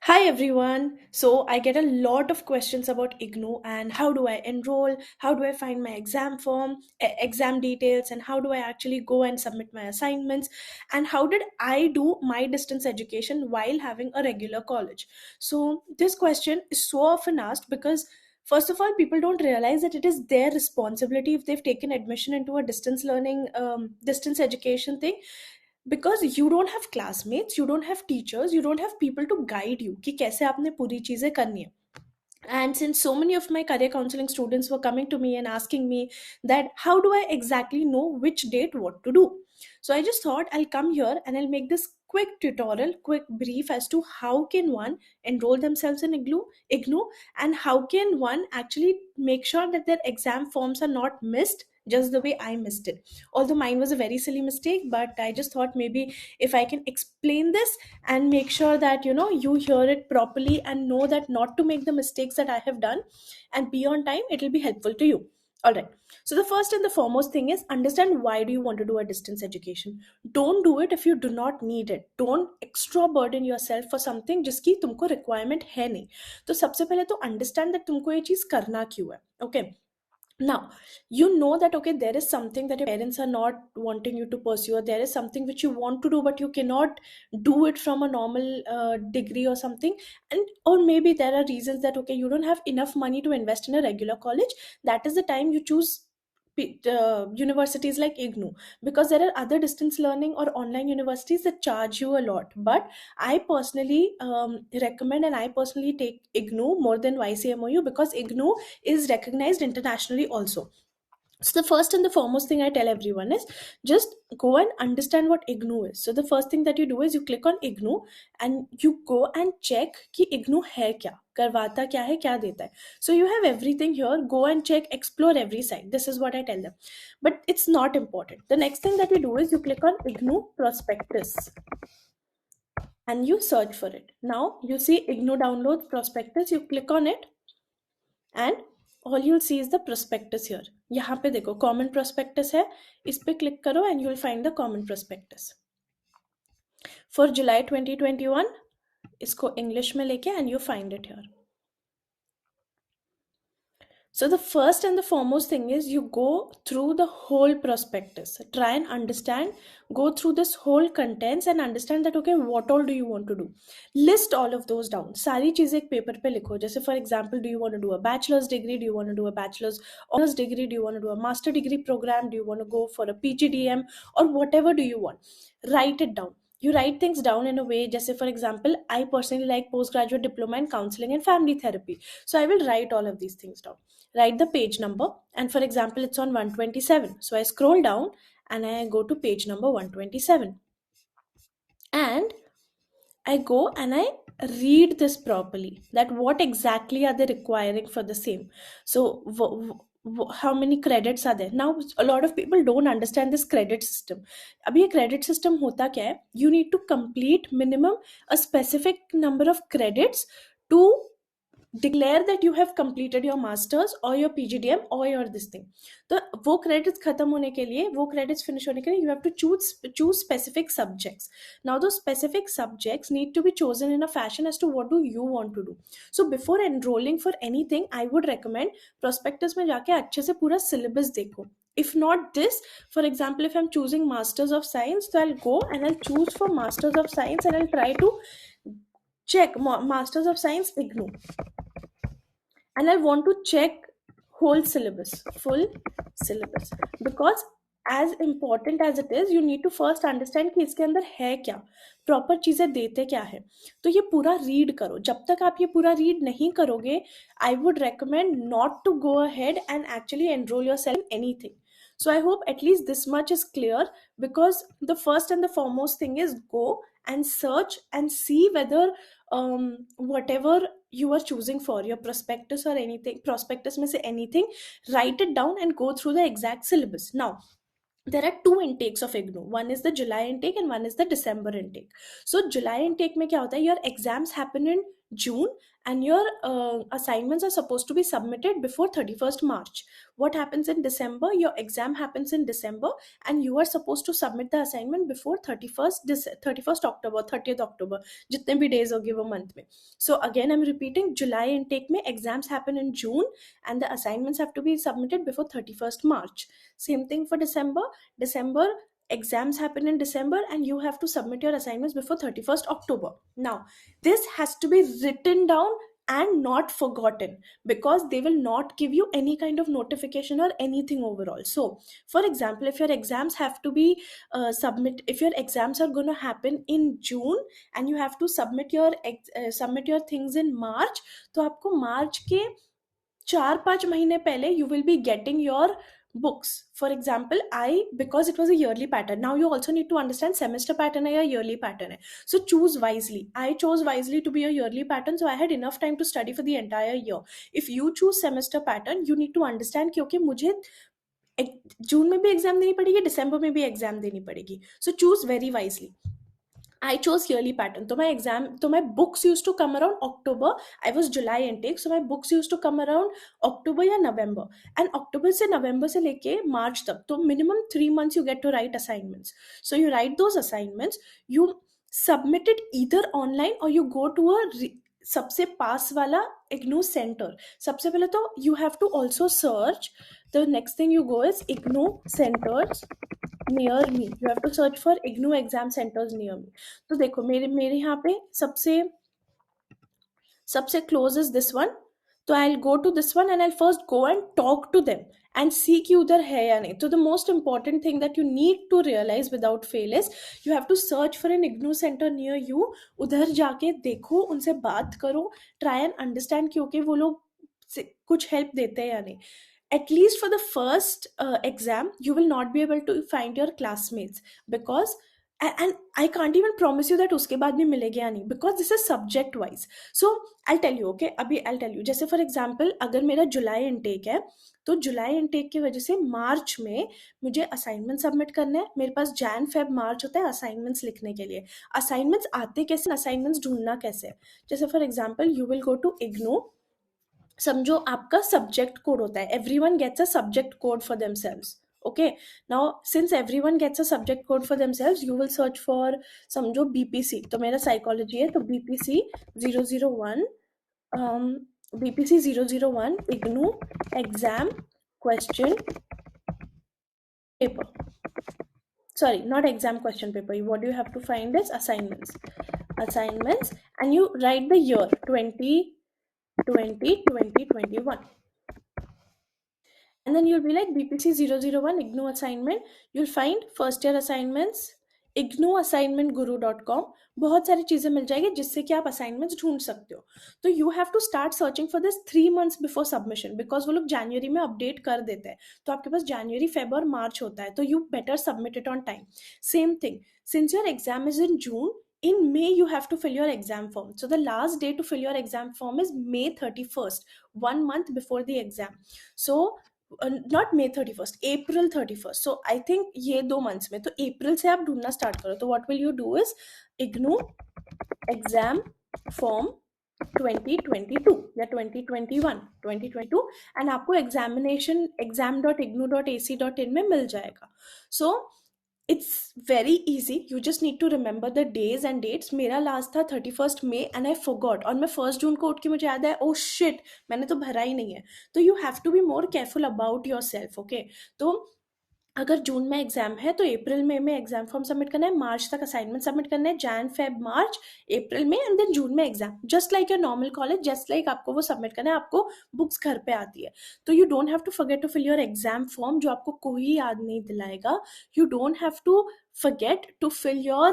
Hi everyone. So I get a lot of questions about IGNOU and how do I enroll, how do I find my exam form, exam details, and how do I actually go and submit my assignments, and how did I do my distance education while having a regular college. So this question is so often asked because first of all, people don't realize that it is their responsibility if they've taken admission into a distance learning, distance education thing, because you don't have classmates, you don't have teachers, you don't have people to guide you कि कैसे आपने पूरी चीजें करनी है. And since so many of my career counseling students were coming to me and asking me that how do I exactly know which date what to do, so I just thought I'll come here and I'll make this quick tutorial, quick brief as to how can one enroll themselves in IGNOU, and how can one actually make sure that their exam forms are not missed just the way I missed it. Although mine was a very silly mistake, but I just thought maybe if I can explain this and make sure that you hear it properly and know that not to make the mistakes that I have done and be on time, it will be helpful to you. All right. So the first and the foremost thing is understand why do you want to do a distance education. Don't do it if you do not need it. Don't extra burden yourself for something जिसकी तुमको requirement है नहीं. तो सबसे पहले तो understand that तुमको ये चीज करना क्यों है. Okay. Now you know that okay, there is something that your parents are not wanting you to pursue, or there is something which you want to do but you cannot do it from a normal degree or something. And or maybe there are reasons that okay, you don't have enough money to invest in a regular college. That is the time you choose universities like IGNOU, because there are other distance learning or online universities that charge you a lot. But I personally recommend and I personally take IGNOU more than YCMOU, because IGNOU is recognized internationally also. So the first and the foremost thing I tell everyone is just go and understand what IGNOU is. So the first thing that you do is you click on IGNOU and you go and check कि IGNOU है क्या, करवाता क्या है, क्या देता है. So you have everything here. Go and check, explore every site. This is what I tell them. But it's not important. The next thing that you do is you click on IGNOU prospectus and you search for it. Now you see IGNOU download prospectus. You click on it and all you'll see is the prospectus here. यहाँ पे देखो common prospectus है, इस पे click करो and you'll find the common prospectus for July 2021. इसको English में लेके and you find it here. So the first and the foremost thing is you go through the whole prospectus, try and understand, go through this whole contents and understand that okay, what all do you want to do. List all of those down. सारी चीजें एक paper पे लिखो. जैसे for example, do you want to do a bachelor's degree? Do you want to do a bachelor's honors degree? Do you want to do a master degree program? Do you want to go for a PGDM or whatever do you want? Write it down. You write things down in a way, just say for example, I personally like postgraduate diploma in counseling and family therapy, so I will write all of these things down. Write the page number, and for example it's on 127, so I scroll down and I go to page number 127 and I go and I read this properly, that what exactly are they requiring for the same. So how many credits are there. Now a lot of people don't understand this credit system. अब ये credit system होता क्या है, you need to complete minimum a specific number of credits to declare that you have completed your masters or your PGDM or your this thing. तो वो credits खत्म होने के लिए, वो credits finish होने के लिए, you have to choose specific subjects. Now those specific subjects need to be chosen in a fashion as to what do you want to do. So before enrolling for anything, I would recommend prospectus में जाके अच्छे से पूरा syllabus देखो. If not this, for example, if I'm choosing Masters of Science, so I'll go and I'll choose for Masters of Science and I'll try to check Masters of Science IGNOU, and I want to check whole syllabus, full syllabus, because as important as it is, you need to first understand कि इसके अंदर है क्या, proper चीजें देते क्या है. तो ये पूरा रीड करो. जब तक आप ये पूरा रीड नहीं करोगे, I would recommend not to go ahead and actually enroll yourself in anything. So I hope at least this much is clear, because the first and the foremost thing is go and search and see whether whatever you are choosing for your prospectus or anything, prospectus में से anything, write it down and go through the exact syllabus. Now there are two intakes of IGNOU. One is the July intake and one is the December intake. So July intake में क्या होता है, your exams happen in June, and your assignments are supposed to be submitted before 31st March. What happens in December? Your exam happens in December, and you are supposed to submit the assignment before 31st October, 30th October, जितने भी days होंगे वो month में. So again, I'm repeating, July intake में exams happen in June, and the assignments have to be submitted before 31st March. Same thing for December. December exams happen in December, and you have to submit your assignments before 31st October. Now, this has to be written down and not forgotten, because they will not give you any kind of notification or anything overall. So for example, if your exams have to be if your exams are going to happen in June and you have to submit your things in March, तो आपको मार्च के 4-5 महीने पहले you will be getting your books. For example, because it was a yearly pattern, now you also need to understand semester pattern है या yearly pattern है. So choose wisely. I chose wisely to be a yearly pattern, so I had enough time to study for the entire year. If you choose semester pattern, you need to understand कि okay, मुझे जून में भी exam देनी पड़ेगी, दिसंबर में भी exam देनी पड़ेगी. So choose very wisely. I chose yearly pattern. So my books used to come around October. I was July intake, so my books used to come around October या November. And October से November से लेके March तक, तो minimum 3 months you get to write assignments. So you write those assignments, you submit it either online or you go to a सबसे पास वाला IGNOU center. सबसे पहले तो you have to also search. The next thing you go is IGNOU centers near me. You have to search for IGNOU exam centers near me. तो देखो मेरे यहाँ पे सबसे close is this one. तो I'll go to this one and I'll first go and talk to them and see कि उधर है या नहीं. So the most important thing that you need to realize without fail is you have to search for an IGNOU center near you. उधर जाके देखो, उनसे बात करो, try and understand कि okay वो लोग कुछ help देते हैं या नहीं. At least for the first exam, you will not be able to find your classmates, because and I can't even promise you that उसके बाद भी मिलेगी या नहीं, because this is subject wise. So I'll tell you, okay, अभी I'll tell you. जैसे for example, अगर मेरा जुलाई intake है, तो जुलाई intake की वजह से मार्च में मुझे असाइनमेंट सबमिट करना है. मेरे पास जैन फेब मार्च होता है असाइनमेंट्स लिखने के लिए. असाइनमेंट्स आते कैसे, असाइनमेंट्स ढूंढना कैसे. जैसे for example, you will go to IGNOU. समझो आपका सब्जेक्ट कोड होता है, everyone gets a subject code for themselves. Okay, now since everyone gets a subject code for themselves, you will search for समझो BPC. तो मेरा psychology है, तो BPC 001 BPC 001 IGNOU exam question paper. Sorry, not exam question paper. What you have to find is assignments, and you write the year 2020 2021, and then you'll be like BPC 001 IGNOU assignment. You'll find first year assignments, ignoassignmentguru.com. बहुत सारी चीजें मिल जाएगी जिससे कि आप assignments ढूंढ सकते हो. तो you have to start searching for this 3 months before submission, because वो लोग जनवरी में अपडेट कर देते हैं. तो आपके पास जनवरी, फेब और मार्च होता है, तो you better submit it on time. Same thing, since your exam is in June, in May you have to fill your exam form. So the last day to fill your exam form is May 31st, 1 month before the exam. So not May 31st, April 31st. So I think ये 2 months में, तो April से आप ढूंढना start करो. तो what will you do is IGNOU exam form 2022 या 2022 and आपको exam.ignou.ac.in में मिल जाएगा. So it's very easy. You just need to remember the days and dates. मेरा last था 31st May and I forgot. और मैं 1st June को उठ के मुझे याद है, oh shit, मैंने तो भरा ही नहीं है. तो you have to be more careful about yourself, okay? तो अगर जून में एग्जाम है तो अप्रैल में एग्जाम फॉर्म सबमिट करना है, मार्च तक असाइनमेंट सबमिट करना है, जैन फेब मार्च अप्रैल में, एंड देन जून में exam. Just like your normal college, just like आपको वो सबमिट करना है, आपको बुक्स घर पे आती है. तो you don't have to forget to fill your exam form, जो आपको कोई याद नहीं दिलाएगा. You don't have to forget to fill your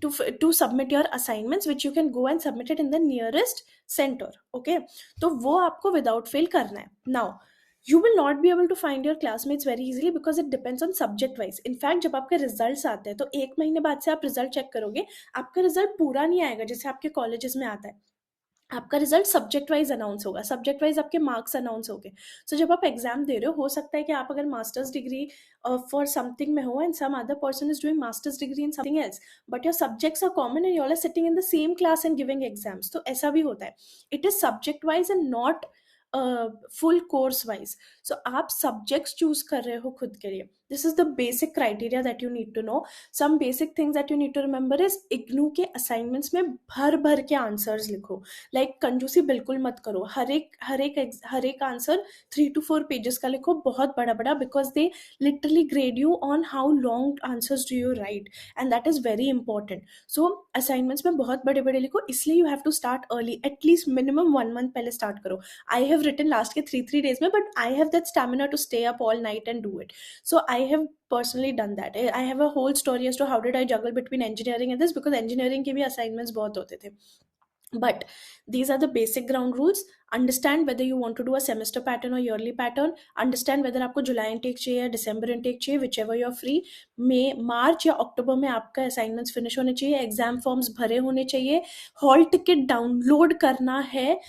to submit your assignments, which you can go and submit it in the nearest center. Okay, तो वो आपको without fail करना है. Now you will not be able to find your classmates very easily because it depends on subject wise. In fact, जब आपके results आते हैं तो 1 महीने बाद से आप रिजल्ट चेक करोगे, आपका रिजल्ट पूरा नहीं आएगा जैसे आपके कॉलेजेस में आता है. आपका रिजल्ट सब्जेक्ट वाइज अनाउंस होगा, सब्जेक्ट वाइज आपके मार्क्स अनाउंस होंगे। सो जब आप एग्जाम दे रहे हो सकता है कि आप अगर मास्टर्स डिग्री फॉर समथिंग में हो and some other person is doing masters degree in something else, but your subjects are common and you all are sitting in the same class and giving exams, तो ऐसा भी होता है। It is subject wise and not full course wise. So आप subjects choose कर रहे हो खुद के लिए, this is the basic criteria that you need to know. Some basic things that you need to remember is IGNOU के assignments में भर भर के आंसर्स लिखो, लाइक कंजूसी बिल्कुल मत करो, हर एक आंसर 3 to 4 पेजेस का लिखो, बहुत बड़ा बड़ा, because they literally grade you on how long answers do you write, and that is very important. So assignments में बहुत बड़े बड़े लिखो, इसलिए you have to start early, at least minimum 1 month पहले स्टार्ट करो। आई हैव रिटन लास्ट के 3 days में, but I have that stamina to stay up all night and do it. So I have personally done that. I have a whole story as to how did I juggle between engineering and this, because engineering के भी assignments बहुत होते थे। But these are the basic ground rules. Understand whether you want to do a semester pattern or yearly pattern. Understand whether आपको जुलाई intake चाहिए या दिसंबर intake चाहिए, whichever you are free. मई, मार्च या अक्टूबर में आपका असाइनमेंट्स फिनिश होने चाहिए, एग्जाम फॉर्म्स भरे होने चाहिए, हॉल टिकट डाउनलोड करना है।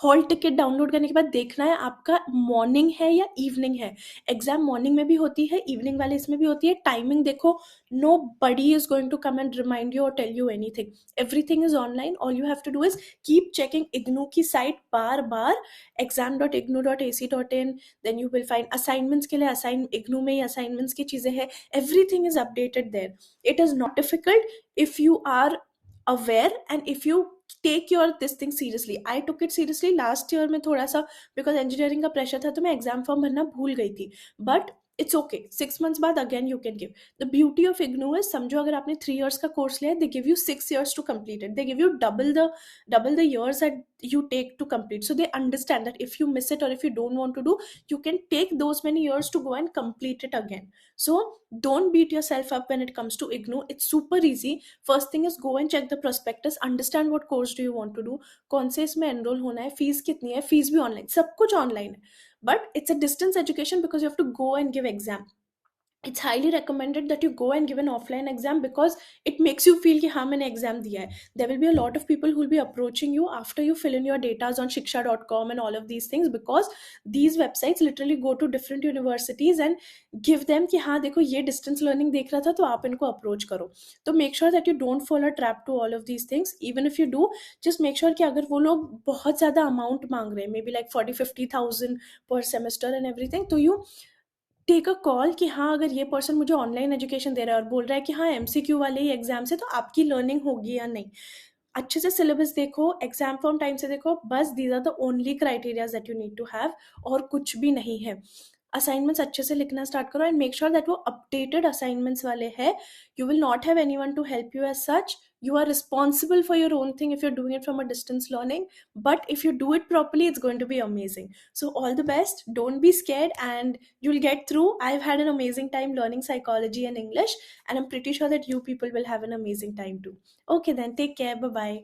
हॉल टिकट डाउनलोड करने के बाद देखना है आपका मॉर्निंग है या इवनिंग है। एग्जाम मॉर्निंग में भी होती है, इवनिंग वाले इसमें भी होती है, टाइमिंग देखो। Nobody is going to come and remind you और tell you anything, everything is online. All you have to do is keep checking IGNOU की साइट बार बार, exam.ignou.ac.in, then you will find assignments के लिए, assign IGNOU में ही assignments की चीजें हैं, everything is updated there. It is not difficult if you are aware and if you take your this thing seriously. I took it seriously last year में थोड़ा सा, because engineering का pressure था तो मैं exam form भरना भूल गई थी, but it's okay, 6 months बाद again you can give. The beauty of IGNOU is, समझो अगर आपने 3 years का course लिया है, they give you 6 years to complete it, they give you double the years that you take to complete, so they understand that if you miss it or if you don't want to do, you can take those many years to go and complete it again. So don't beat yourself up when it comes to IGNOU, it's super easy. First thing is go and check the prospectus, understand what course do you want to do, कौन से इसमें enrol होना है, fees कितनी है, fees भी online, सब कुछ ऑनलाइन है, but it's a distance education because you have to go and give exam. it's highly recommended that you go and give an offline exam because it makes you feel कि हाँ मैंने exam दिया है। There will be a lot of people who will be approaching you after you fill in your data on shiksha.com and all of these things, because these websites literally go to different universities and give them कि हाँ देखो ये distance learning देख रहा था तो आप इनको approach करो। तो make sure that you don't fall a trap to all of these things. Even if you do, just make sure कि अगर वो लोग बहुत ज़्यादा amount मांग रहे हैं, maybe like 40-50,000 per semester and everything, तो you टेक अ कॉल कि हाँ अगर ये पर्सन मुझे ऑनलाइन एजुकेशन दे रहा है और बोल रहा है कि हाँ एमसीक्यू वाले ही एग्जाम से, तो आपकी लर्निंग होगी या नहीं, अच्छे से सिलेबस देखो, एग्जाम फॉर्म टाइम से देखो, बस these are the only criterias that you need to have, और कुछ भी नहीं है। असाइनमेंट्स अच्छे से लिखना स्टार्ट करो एंड मेक श्योर दैट वो अपडेटेड असाइनमेंट्स वाले हैं। You will not have anyone to help you as such, you are responsible for your own thing if you're doing it from a distance learning, but if you do it properly it's going to be amazing. So all the best, don't be scared, and you'll get through. I've had an amazing time learning psychology and English, and I'm pretty sure that you people will have an amazing time too. Okay then, take care, bye bye.